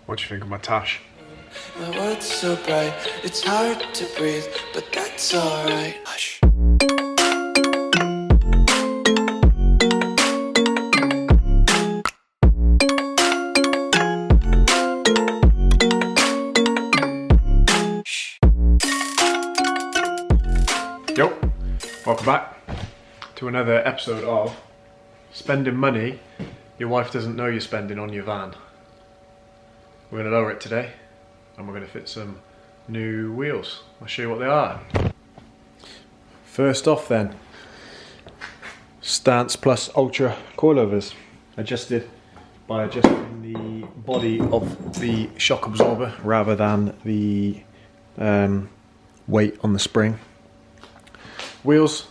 What do you think of my tash? My world's so bright, it's hard to breathe, but that's alright. Hush. Yo, welcome back to another episode of Spending Money Your Wife Doesn't Know You're Spending on Your Van. We're going to lower it today and we're going to fit some new wheels. I'll show you what they are. First off then, Stance Plus Ultra coilovers, adjusted by adjusting the body of the shock absorber rather than the weight on the spring. Wheels,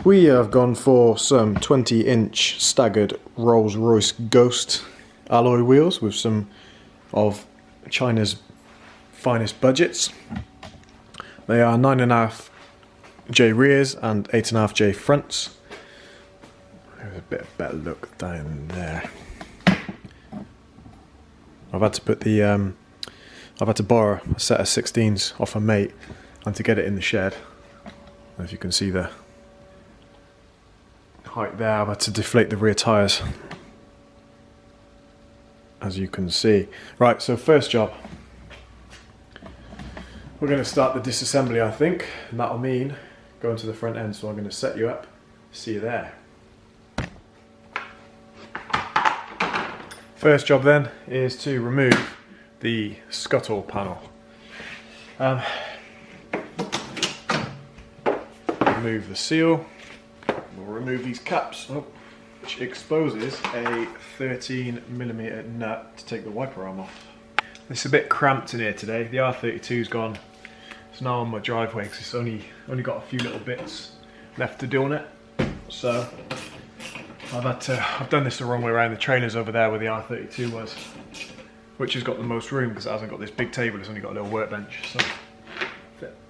we have gone for some 20-inch staggered Rolls Royce Ghost alloy wheels with some of China's finest budgets. They are 9.5J rears and 8.5J fronts. There's a bit of better look down there. I've had to put the I've had to borrow a set of 16s off a mate and to get it in the shed. If you can see the height there, I've had to deflate the rear tyres, as you can see. Right, so first job, we're going to start the disassembly, I think, and that'll mean going to the front end, so I'm going to set you up, see you there. First job then is to remove the scuttle panel. Remove the seal. We'll remove these caps, which exposes a 13mm nut to take the wiper arm off. It's a bit cramped in here today. The R32's gone. It's now on my driveway because it's only got a few little bits left to do on it. So I've done this the wrong way around. The trailer's over there where the R32 was, which has got the most room because it hasn't got this big table. It's only got a little workbench. So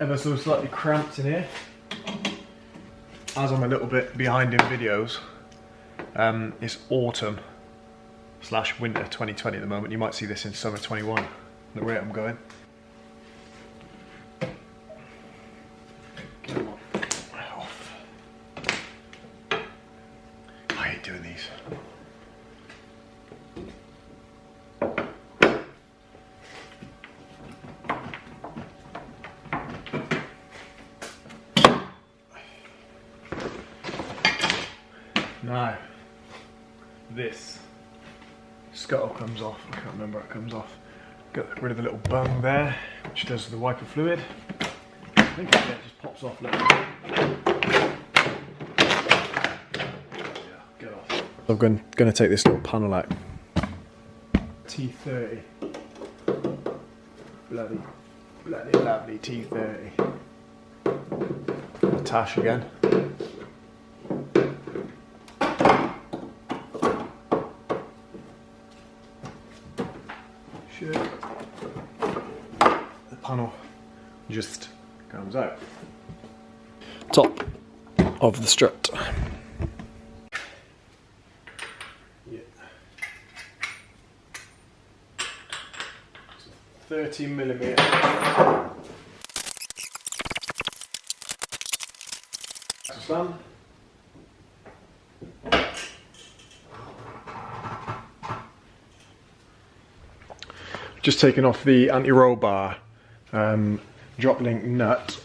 ever so slightly cramped in here. As I'm a little bit behind in videos, it's autumn / winter 2020 at the moment. You might see this in summer 21, the rate I'm going. Get them off. I hate doing these. Now, this scuttle comes off. I can't remember how it comes off. Get rid of the little bung there, which does the wiper fluid. I think it just pops off. Look. Yeah, get off. I'm going to take this little panel out. T30. Bloody lovely T30. The tash again. The panel just comes out. Top of the strut. Yeah. 13mm. Stand. Just taken off the anti-roll bar drop link nut.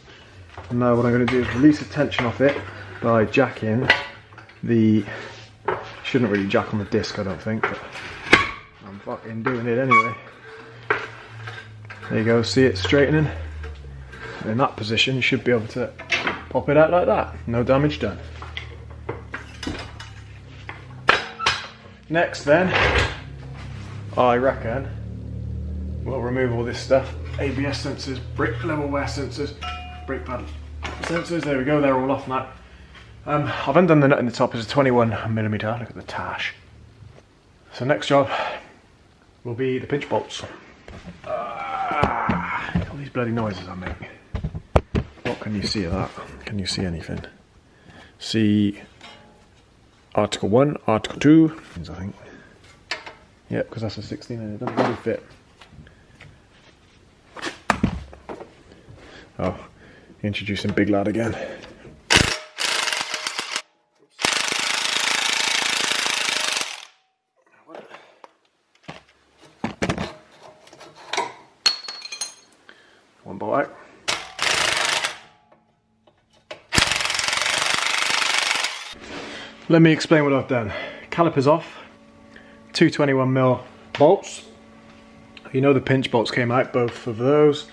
And now what I'm going to do is release the tension off it by jacking the, shouldn't really jack on the disc I don't think, but I'm fucking doing it anyway. There you go, see it straightening? In that position you should be able to pop it out like that, no damage done. Next then, I reckon we'll remove all this stuff. ABS sensors, brake level wear sensors, brake pad sensors, there we go, they're all off now. I've undone the nut in the top, it's a 21mm, look at the tash. So next job will be the pinch bolts. All these bloody noises I make. What can you see of that? Can you see anything? See Article 1, Article 2, I think. Yeah, because that's a 16 and it doesn't really fit. Oh, introducing big lad again. One bolt out. Let me explain what I've done. Calipers off, 221mm bolts. You know the pinch bolts came out, both of those.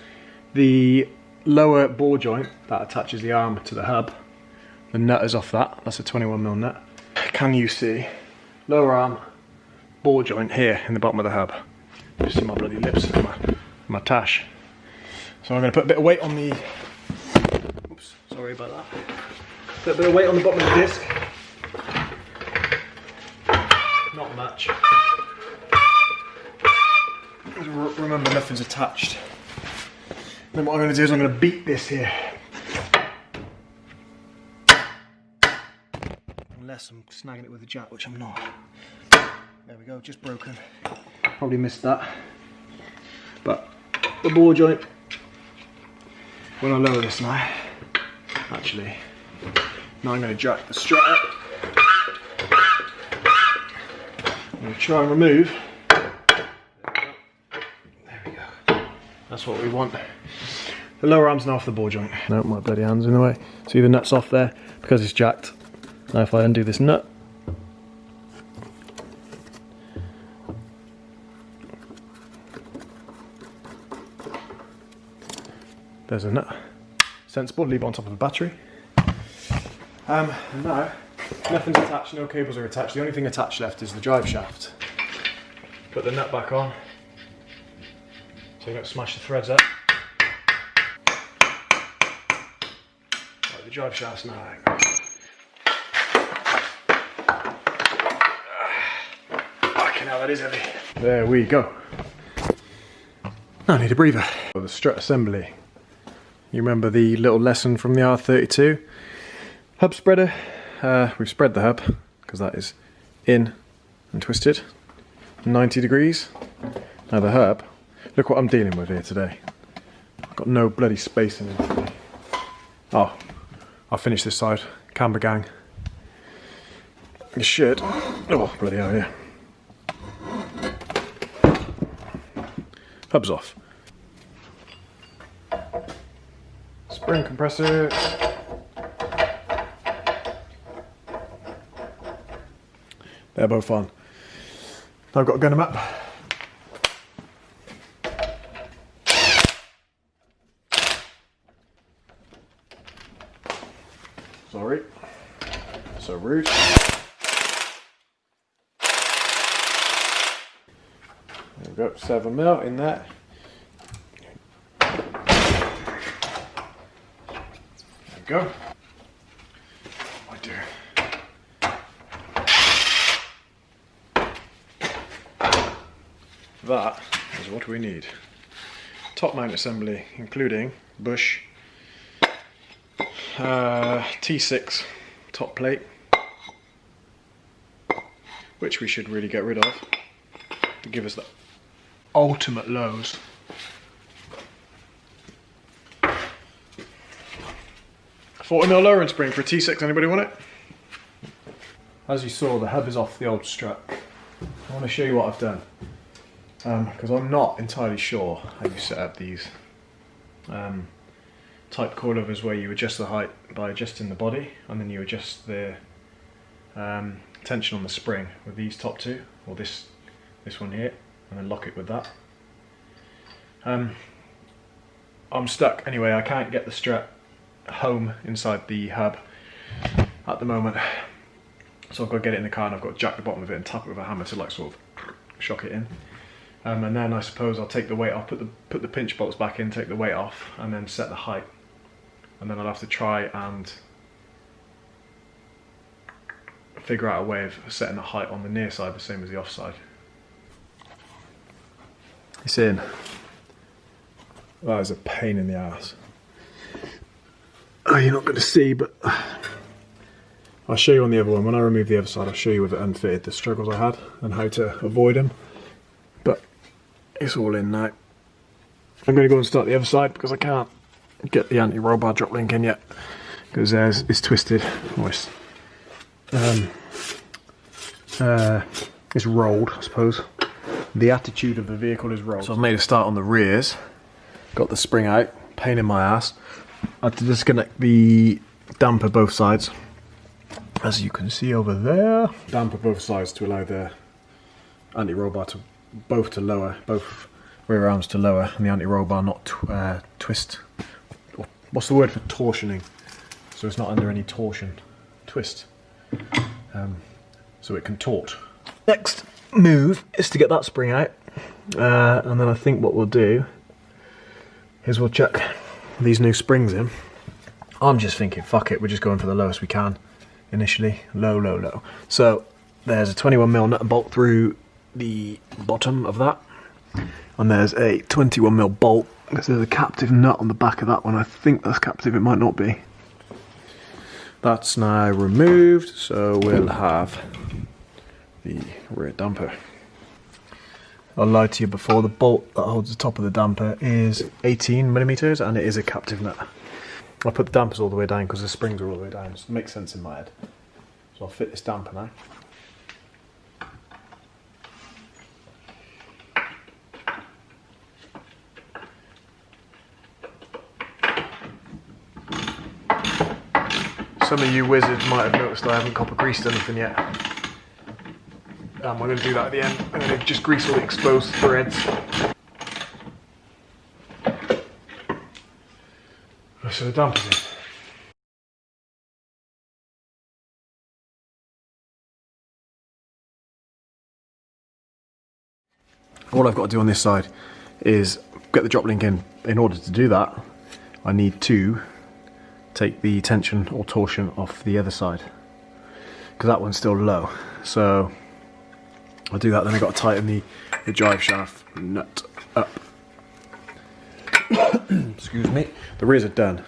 The lower ball joint that attaches the arm to the hub, the nut is off that, that's a 21mm nut. Can you see? Lower arm, ball joint here in the bottom of the hub. You see my bloody lips, my tash. So I'm going to put a bit of weight on the, oops, sorry about that. Put a bit of weight on the bottom of the disc. Not much. Remember, nothing's attached. Then what I'm going to do is I'm going to beat this here. Unless I'm snagging it with a jack, which I'm not. There we go, just broken. Probably missed that. But the ball joint, when I lower this now, actually, now I'm going to jack the strut up. I'm going to try and remove. There we go. That's what we want. The lower arm's now off the ball joint. No, my bloody hand's in the way. See the nut's off there because it's jacked. Now if I undo this nut, there's a nut. Sensible, leave it on top of the battery. Now, nothing's attached, no cables are attached. The only thing attached left is the drive shaft. Put the nut back on, so you don't smash the threads up. Right, the drive shaft's now out. Fucking hell, that is heavy. There we go. Now I need a breather. The strut assembly. You remember the little lesson from the R32? Hub spreader. We've spread the hub because that is in and twisted 90 degrees. Now the hub, look what I'm dealing with here today. I've got no bloody space in it today. Oh, I'll finish this side. Camber gang. You should. Oh, bloody hell, yeah. Hub's off. Spring compressor. They're both on. I've got to gun them up. Sorry. So rude. There we go, 7mm in that. There we go. What am I doing? That is what we need. Top mount assembly, including bush, T6 top plate, which we should really get rid of to give us the ultimate lows. A 40mm lowering spring for a T6, anybody want it? As you saw, the hub is off the old strut. I want to show you what I've done. Because I'm not entirely sure how you set up these type coilovers where you adjust the height by adjusting the body and then you adjust the tension on the spring with these top two, or this one here, and then lock it with that. I'm stuck anyway. I can't get the strut home inside the hub at the moment, so I've got to get it in the car and I've got to jack the bottom of it and tap it with a hammer to like sort of shock it in. And then I suppose I'll take the weight off, put the pinch bolts back in, take the weight off, and then set the height. And then I'll have to try and figure out a way of setting the height on the near side the same as the off side. It's in. That is a pain in the ass. Oh, you're not going to see, but I'll show you on the other one. When I remove the other side, I'll show you with it unfitted the struggles I had and how to avoid them. But it's all in now. I'm going to go and start the other side because I can't get the anti-roll bar drop link in yet, because it's twisted. It's rolled, I suppose. The attitude of the vehicle is rolled. So I've made a start on the rears. Got the spring out, pain in my ass. I had to disconnect the damper both sides, as you can see over there. Damper both sides to allow the anti-roll bar to lower, both rear arms to lower, and the anti-roll bar not twist. What's the word for torsioning? So it's not under any torsion. Twist. So it can tort. Next move is to get that spring out, and then I think what we'll do is we'll chuck these new springs in. I'm just thinking, fuck it, we're just going for the lowest we can initially. Low. So there's a 21mm nut and bolt through the bottom of that, and there's a 21mm bolt, because there's a captive nut on the back of that one. I think that's captive, it might not be. That's now removed, so we'll have the rear damper. I lied to you before, the bolt that holds the top of the damper is 18mm, and it is a captive nut. I put the dampers all the way down because the springs are all the way down, so it makes sense in my head. So I'll fit this damper now. Some of you wizards might have noticed I haven't copper greased anything yet. We're going to do that at the end. I'm going to just grease all the exposed threads. So the damper's in. All I've got to do on this side is get the drop link in. In order to do that, I need to take the tension or torsion off the other side, because that one's still low. So I'll do that, then I've got to tighten the drive shaft nut up. Excuse me. The rears are done.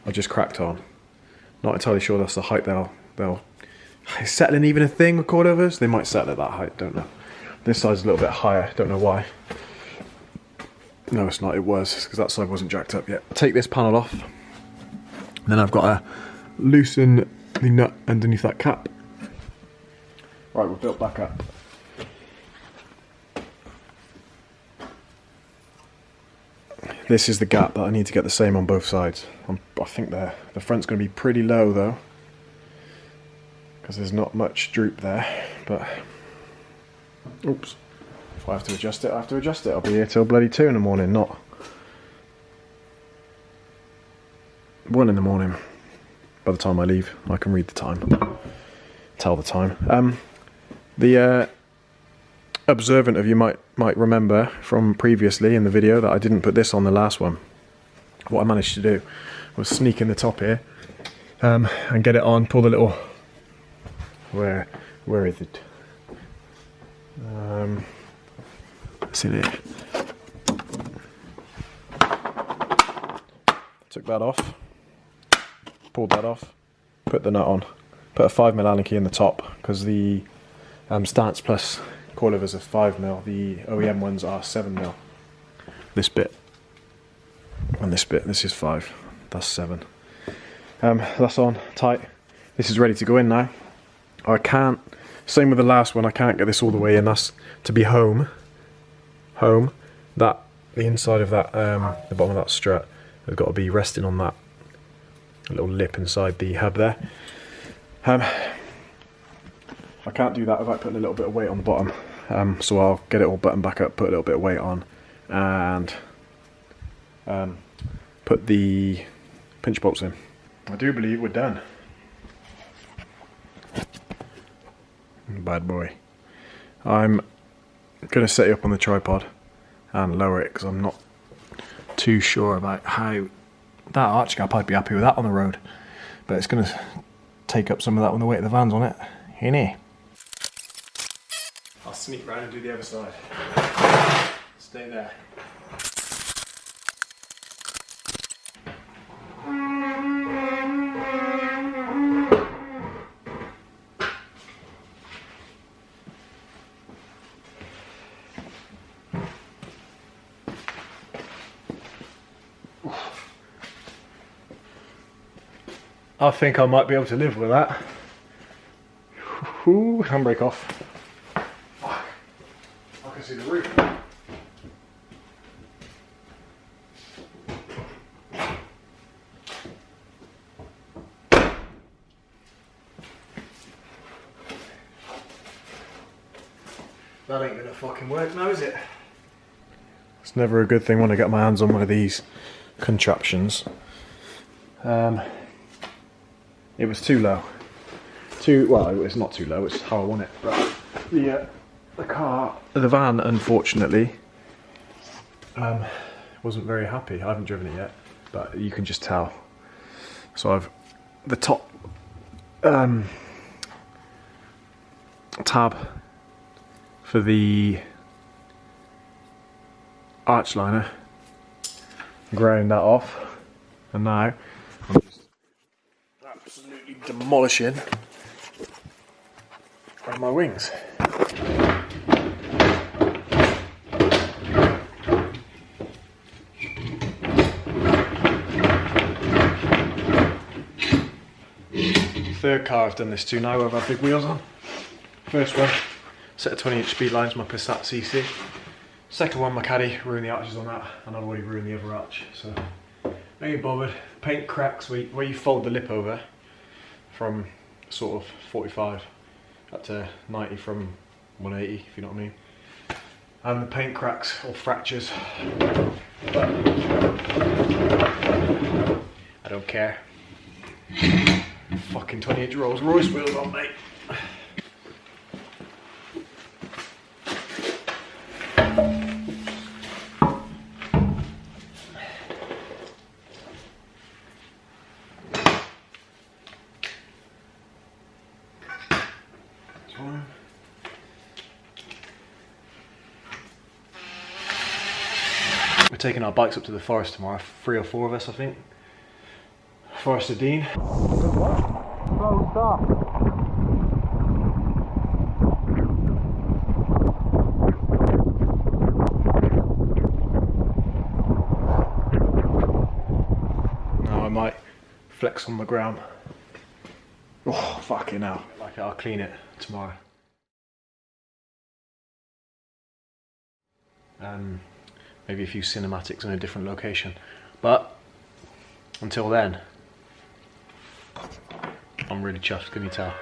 I just cracked on. Not entirely sure that's the height they'll settling even a thing with coilovers. They might settle at that height, don't know. This side's a little bit higher, don't know why. No, it's not, it was, because that side wasn't jacked up yet. Take this panel off. Then I've got to loosen the nut underneath that cap. Right, we're built back up. This is the gap that I need to get the same on both sides. I think the front's going to be pretty low though, because there's not much droop there, but oops, if I have to adjust it, I have to adjust it. I'll be here till bloody 2 in the morning, not 1 in the morning. By the time I leave, I can read the time, tell the time. The observant of you might remember from previously in the video that I didn't put this on the last one. What I managed to do was sneak in the top here and get it on, pull the little, where is it? It's in here. Took that off, pulled that off, put the nut on, put a 5mm Allen key in the top, because the Stance Plus coilovers are 5mm, the OEM ones are 7mm. This bit and this bit, this is 5, that's 7. That's on tight. This is ready to go in now. I can't, same with the last one, I can't get this all the way in. That's to be home. That the inside of that, the bottom of that strut has got to be resting on that little lip inside the hub there. I can't do that without putting a little bit of weight on the bottom, so I'll get it all buttoned back up, put a little bit of weight on, and put the pinch bolts in. I do believe we're done. Bad boy. I'm going to set it up on the tripod and lower it, because I'm not too sure about how that arch gap, I'd be happy with that on the road, but it's going to take up some of that when the weight of the van's on it. Hinny. I'll sneak round and do the other side. Stay there. I think I might be able to live with that. Ooh, handbrake off. I can see the roof. That ain't gonna fucking work now, is it? It's never a good thing when I get my hands on one of these contraptions. It was too low. Well, it's not too low, it's how I want it. But the van, unfortunately, wasn't very happy. I haven't driven it yet, but you can just tell. So the top tab for the arch liner, ground that off, and now I'm just absolutely demolishing my wings. Third car I've done this to now, I've had big wheels on. First one, set of 20-inch speed lines, my Passat CC. Second one, my Caddy, ruined the arches on that, and I'd already ruined the other arch, so I ain't bothered. Paint cracks where you fold the lip over from sort of 45 up to 90 from 180, if you know what I mean. And the paint cracks or fractures, but I don't care. Fucking 20-inch Rolls Royce wheels on, mate. We're taking our bikes up to the forest tomorrow, 3 or 4 of us I think. Forest of Dean. Good work. Slow start. Now I might flex on the ground. Oh, fucking hell. Like I'll clean it tomorrow. Maybe a few cinematics in a different location. But until then, I'm really chuffed, can you tell?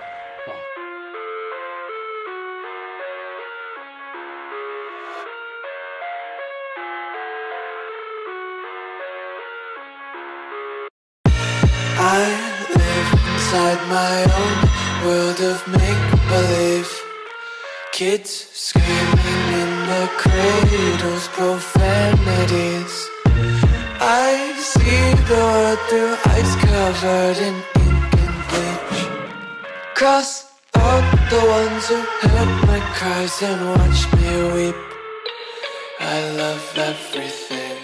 I live inside my own world of make-believe. Kids screaming in the cradles, profanities. I see the world through ice covered in ink and bleach. Cross out the ones who heard my cries and watched me weep. I love everything.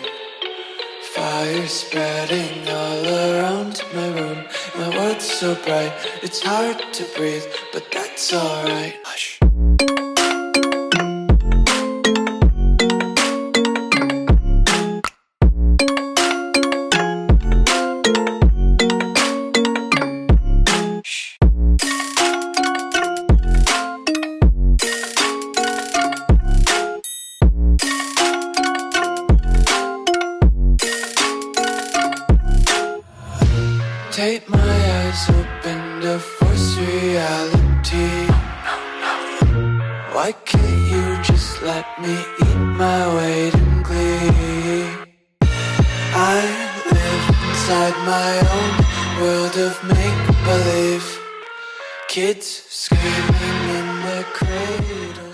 Fire spreading all around my room. My world's so bright, it's hard to breathe, but that's alright. Hush. Take my eyes open to force reality. Why can't you just let me eat my weight in glee? I live inside my own world of make-believe. Kids screaming in the cradle.